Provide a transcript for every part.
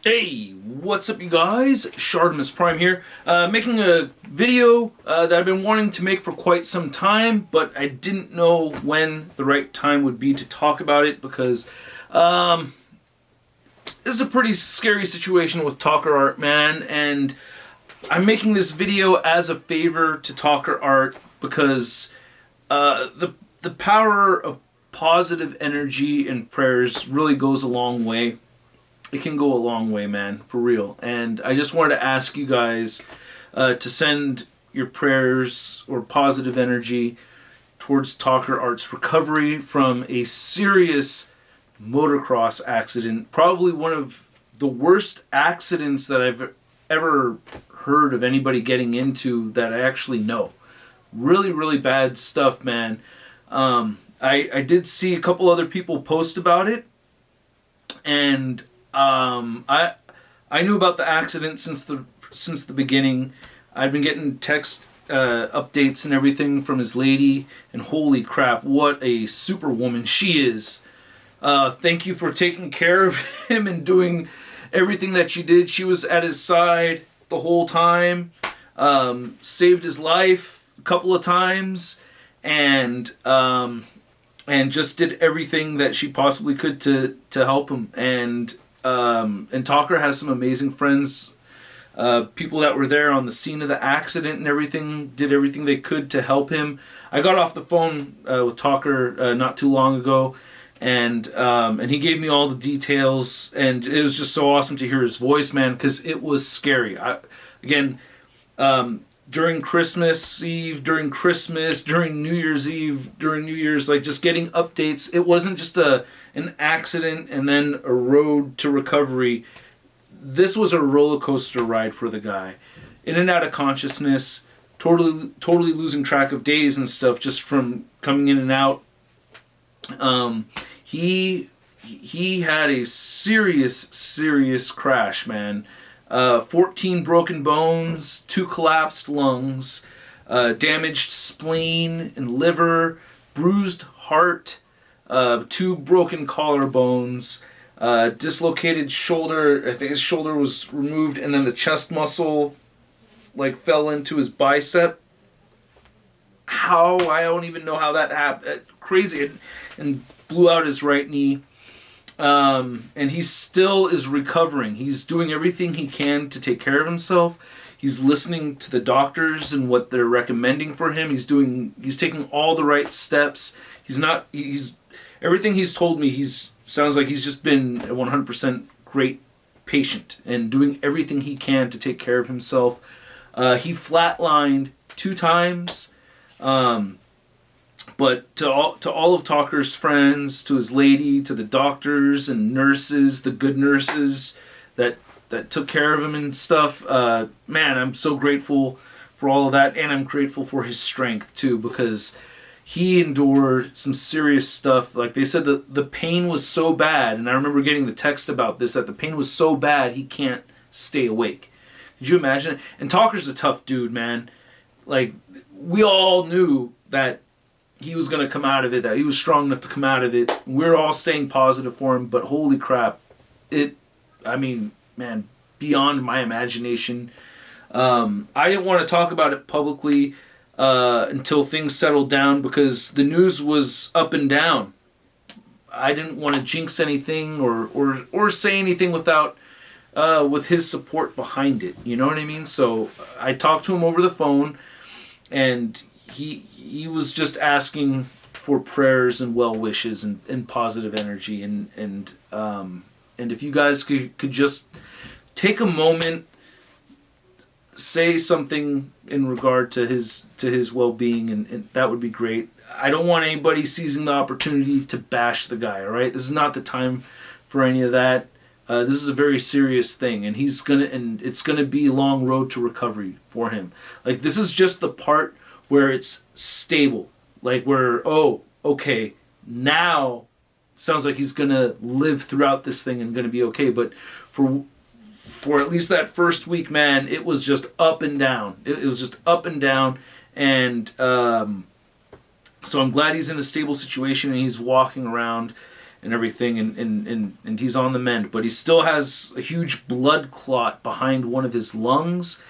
Hey, what's up you guys? Shardimus Prime here, making a video that I've been wanting to make for quite some time, but I didn't know when the right time would be to talk about it because this is a pretty scary situation with TalkerArt, man, and I'm making this video as a favor to TalkerArt because the power of positive energy and prayers really goes a long way. It can go a long way, man, for real. And I just wanted to ask you guys to send your prayers or positive energy towards TalkerArt's recovery from a serious motocross accident. Probably one of the worst accidents that I've ever heard of anybody getting into that I actually know. Really, really bad stuff, man. I did see a couple other people post about it, and I knew about the accident since the beginning. I've been getting text updates and everything from his lady, and holy crap, what a superwoman she is. Thank you for taking care of him and doing everything that you did. She was at his side the whole time, saved his life a couple of times, and just did everything that she possibly could to help him. And Talker has some amazing friends, people that were there on the scene of the accident and everything, did everything they could to help him. I got off the phone with Talker not too long ago, and he gave me all the details, and it was just so awesome to hear his voice, man, because it was scary. During Christmas Eve, during Christmas, during New Year's Eve, during New Year's, like just getting updates. It wasn't just an accident and then a road to recovery. This was a roller coaster ride for the guy. In and out of consciousness, totally losing track of days and stuff just from coming in and out. He had a serious crash, man. 14 broken bones, 2 collapsed lungs, damaged spleen and liver, bruised heart, 2 broken collarbones, dislocated shoulder. I think his shoulder was removed, and then the chest muscle fell into his bicep. How? I don't even know how that happened. Crazy. And blew out his right knee. And he still is recovering. He's doing everything he can to take care of himself. He's listening to the doctors and what they're recommending for him. He's taking all the right steps. Everything he's told me, sounds like he's just been a 100% great patient and doing everything he can to take care of himself. He flatlined 2 times. But to all of Talker's friends, to his lady, to the doctors and nurses, the good nurses that took care of him and stuff, man, I'm so grateful for all of that, and I'm grateful for his strength too, because he endured some serious stuff. Like they said, the pain was so bad, and I remember getting the text about this, that the pain was so bad he can't stay awake. Could you imagine it? And Talker's a tough dude, man. Like, we all knew that he was going to come out of it, that he was strong enough to come out of it. We're all staying positive for him, but holy crap, man, beyond my imagination. I didn't want to talk about it publicly until things settled down, because the news was up and down. I didn't want to jinx anything or say anything without with his support behind it. You know what I mean? So I talked to him over the phone, and he was just asking for prayers and well wishes and positive energy, and if you guys could just take a moment, say something in regard to his well-being, and that would be great. I don't want anybody seizing the opportunity to bash the guy, all right? This is not the time for any of that. This is a very serious thing, and it's gonna be a long road to recovery for him. Like, this is just the part where it's stable, okay, now sounds like he's gonna live throughout this thing and gonna be okay. But for at least that first week, man, it was just up and down. It was just up and down, and so I'm glad he's in a stable situation and he's walking around and everything, and he's on the mend. But he still has a huge blood clot behind one of his lungs.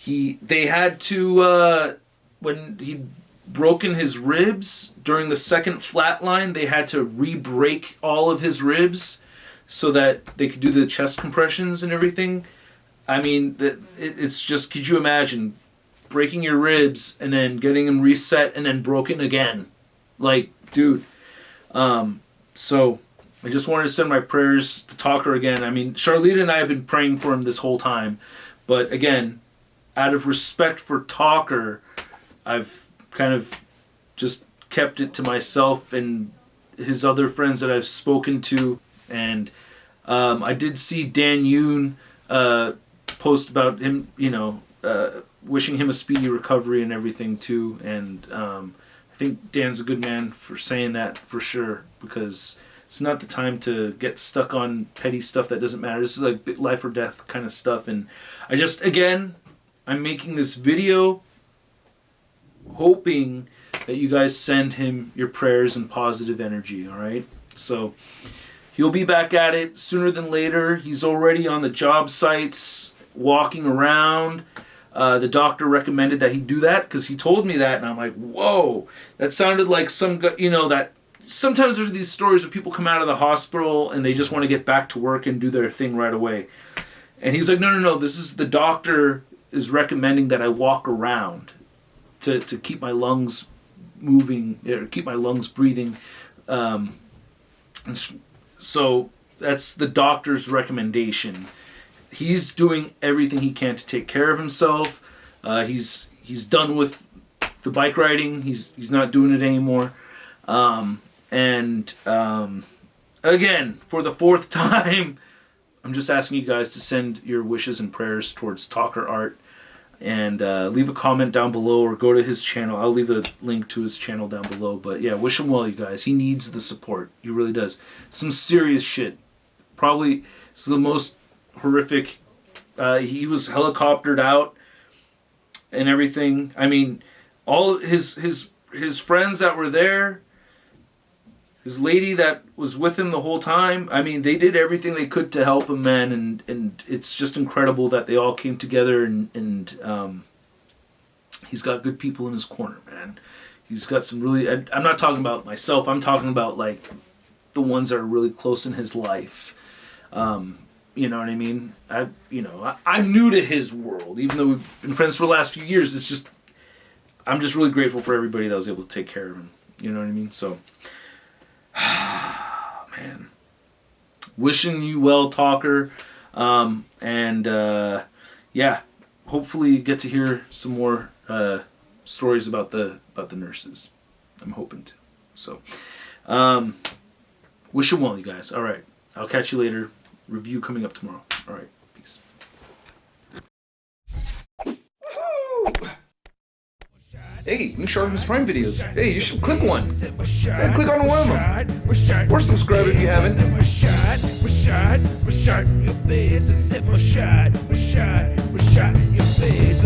They had to, when he'd broken his ribs during the second flatline, they had to re-break all of his ribs so that they could do the chest compressions and everything. I mean, it's just, could you imagine breaking your ribs and then getting them reset and then broken again? Like, dude. So I just wanted to send my prayers to Talker again. I mean, Charlene and I have been praying for him this whole time. But again, out of respect for Talker, I've kind of just kept it to myself and his other friends that I've spoken to. And I did see Dan Yoon post about him, wishing him a speedy recovery and everything too. And I think Dan's a good man for saying that for sure, because it's not the time to get stuck on petty stuff that doesn't matter. This is like life or death kind of stuff. And I just, again, I'm making this video hoping that you guys send him your prayers and positive energy, all right? So he'll be back at it sooner than later. He's already on the job sites, walking around. The doctor recommended that he do that because he told me that, and I'm like, whoa, that sounded like some, that sometimes there's these stories where people come out of the hospital and they just want to get back to work and do their thing right away. And he's like, no, this is the doctor is recommending that I walk around to keep my lungs moving, or keep my lungs breathing. So that's the doctor's recommendation. He's doing everything he can to take care of himself. He's done with the bike riding. He's not doing it anymore. Again, for the fourth time, I'm just asking you guys to send your wishes and prayers towards TalkerArt, and leave a comment down below or go to his channel. I'll leave a link to his channel down below. But yeah, wish him well, you guys. He needs the support. He really does. Some serious shit. Probably it's the most horrific. He was helicoptered out and everything. I mean, all his friends that were there, his lady that was with him the whole time, I mean, they did everything they could to help him, man, and it's just incredible that they all came together, and he's got good people in his corner, man. He's got some really, I'm not talking about myself, I'm talking about, like, the ones that are really close in his life. You know what I mean? I'm new to his world, even though we've been friends for the last few years. It's just, I'm just really grateful for everybody that was able to take care of him. You know what I mean? So, man, wishing you well, Talker, yeah, hopefully you get to hear some more stories about the nurses. I'm hoping to. So, wish you well, you guys. All right, I'll catch you later. Review coming up tomorrow. All right, peace. Hey, new Sharpness Prime videos. Hey, you should click one. Yeah, click on one of them. Or subscribe if you haven't. Your face,